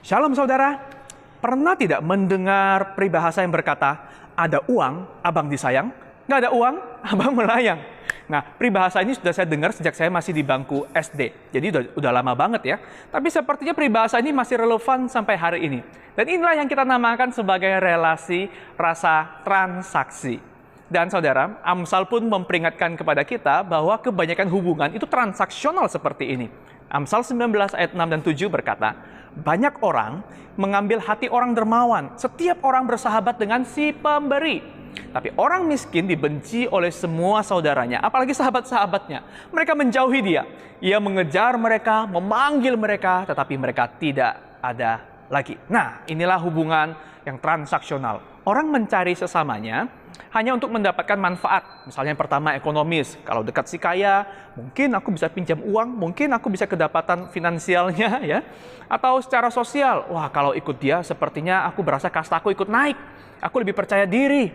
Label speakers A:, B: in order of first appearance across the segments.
A: Shalom saudara, pernah tidak mendengar peribahasa yang berkata, ada uang, abang disayang, nggak ada uang, abang melayang. Nah, peribahasa ini sudah saya dengar sejak saya masih di bangku SD, jadi udah lama banget ya. Tapi sepertinya peribahasa ini masih relevan sampai hari ini. Dan inilah yang kita namakan sebagai relasi rasa transaksi. Dan saudara, Amsal pun memperingatkan kepada kita bahwa kebanyakan hubungan itu transaksional seperti ini. Amsal 19 ayat 6 dan 7 berkata, banyak orang mengambil hati orang dermawan, setiap orang bersahabat dengan si pemberi. Tapi orang miskin dibenci oleh semua saudaranya, apalagi sahabat-sahabatnya. Mereka menjauhi dia. Ia mengejar mereka, memanggil mereka, tetapi mereka tidak ada lagi. Nah, inilah hubungan yang transaksional. Orang mencari sesamanya hanya untuk mendapatkan manfaat. Misalnya yang pertama ekonomis. Kalau dekat si kaya, mungkin aku bisa pinjam uang, mungkin aku bisa kedapatan finansialnya ya. Atau secara sosial, wah kalau ikut dia sepertinya aku berasa kastaku ikut naik. Aku lebih percaya diri.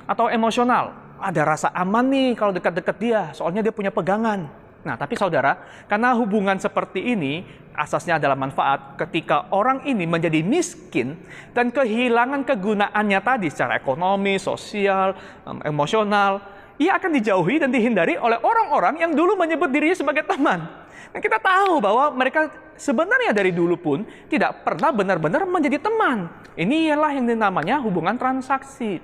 A: Atau emosional, ada rasa aman nih kalau dekat-dekat dia, soalnya dia punya pegangan. Nah, tapi saudara, karena hubungan seperti ini, asasnya adalah manfaat, ketika orang ini menjadi miskin dan kehilangan kegunaannya tadi secara ekonomi, sosial, emosional, ia akan dijauhi dan dihindari oleh orang-orang yang dulu menyebut dirinya sebagai teman. Dan kita tahu bahwa mereka sebenarnya dari dulu pun tidak pernah benar-benar menjadi teman. Ini ialah yang dinamanya hubungan transaksi.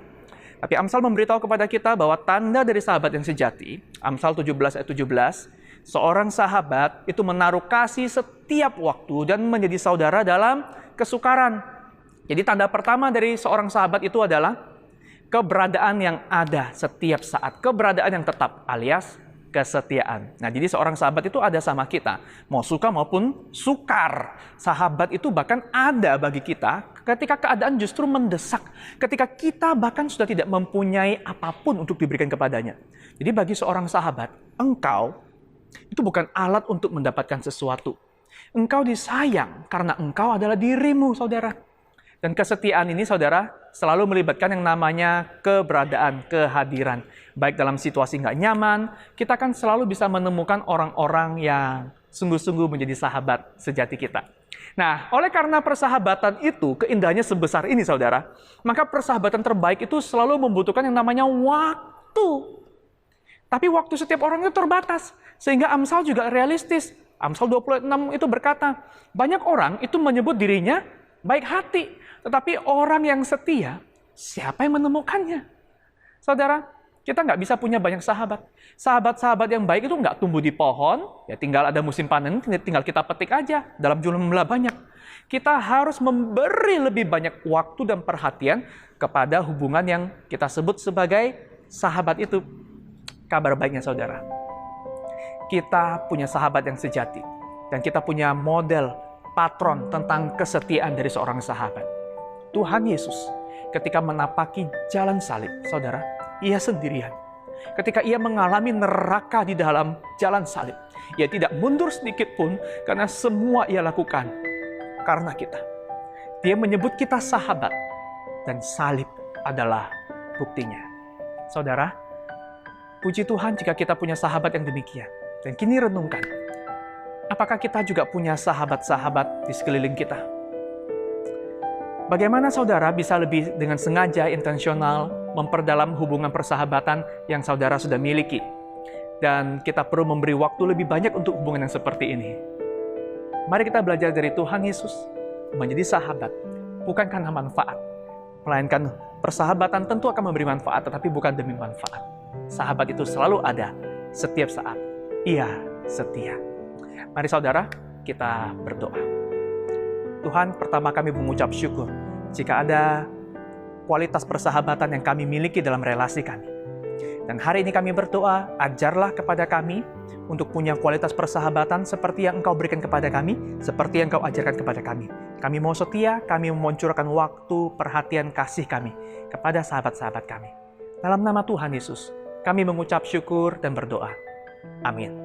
A: Tapi Amsal memberitahu kepada kita bahwa tanda dari sahabat yang sejati, Amsal 17 ayat 17, seorang sahabat itu menaruh kasih setiap waktu dan menjadi saudara dalam kesukaran. Jadi tanda pertama dari seorang sahabat itu adalah keberadaan yang ada setiap saat, keberadaan yang tetap alias kesetiaan. Nah, jadi seorang sahabat itu ada sama kita, mau suka maupun sukar. Sahabat itu bahkan ada bagi kita ketika keadaan justru mendesak, ketika kita bahkan sudah tidak mempunyai apapun untuk diberikan kepadanya. Jadi bagi seorang sahabat, engkau itu bukan alat untuk mendapatkan sesuatu. Engkau disayang karena engkau adalah dirimu, saudara. Dan kesetiaan ini, saudara, selalu melibatkan yang namanya keberadaan, kehadiran. Baik dalam situasi nggak nyaman, kita kan selalu bisa menemukan orang-orang yang sungguh-sungguh menjadi sahabat sejati kita. Nah, oleh karena persahabatan itu, keindahannya sebesar ini, saudara, maka persahabatan terbaik itu selalu membutuhkan yang namanya waktu. Tapi waktu setiap orang itu terbatas, sehingga Amsal juga realistis. Amsal 26 itu berkata, banyak orang itu menyebut dirinya baik hati, tetapi orang yang setia, siapa yang menemukannya? Saudara, kita nggak bisa punya banyak sahabat. Sahabat-sahabat yang baik itu nggak tumbuh di pohon, ya tinggal ada musim panen, tinggal kita petik aja dalam jumlah banyak. Kita harus memberi lebih banyak waktu dan perhatian kepada hubungan yang kita sebut sebagai sahabat itu. Kabar baiknya saudara, kita punya sahabat yang sejati. Dan kita punya model, patron tentang kesetiaan dari seorang sahabat. Tuhan Yesus ketika menapaki jalan salib, saudara, ia sendirian. Ketika ia mengalami neraka di dalam jalan salib, ia tidak mundur sedikit pun karena semua ia lakukan karena kita. Dia menyebut kita sahabat dan salib adalah buktinya. Saudara, puji Tuhan jika kita punya sahabat yang demikian. Dan kini renungkan, apakah kita juga punya sahabat-sahabat di sekeliling kita? Bagaimana saudara bisa lebih dengan sengaja, intensional, memperdalam hubungan persahabatan yang saudara sudah miliki? Dan kita perlu memberi waktu lebih banyak untuk hubungan yang seperti ini. Mari kita belajar dari Tuhan Yesus, menjadi sahabat, bukan karena manfaat. Melainkan persahabatan tentu akan memberi manfaat, tetapi bukan demi manfaat. Sahabat itu selalu ada, setiap saat. Ia setia. Mari saudara, kita berdoa. Tuhan, pertama kami mengucap syukur jika ada kualitas persahabatan yang kami miliki dalam relasi kami. Dan hari ini kami berdoa, ajarlah kepada kami untuk punya kualitas persahabatan seperti yang Engkau berikan kepada kami, seperti yang Engkau ajarkan kepada kami. Kami mau setia, kami meluncurkan waktu, perhatian, kasih kami kepada sahabat-sahabat kami. Dalam nama Tuhan Yesus, kami mengucap syukur dan berdoa. Amin.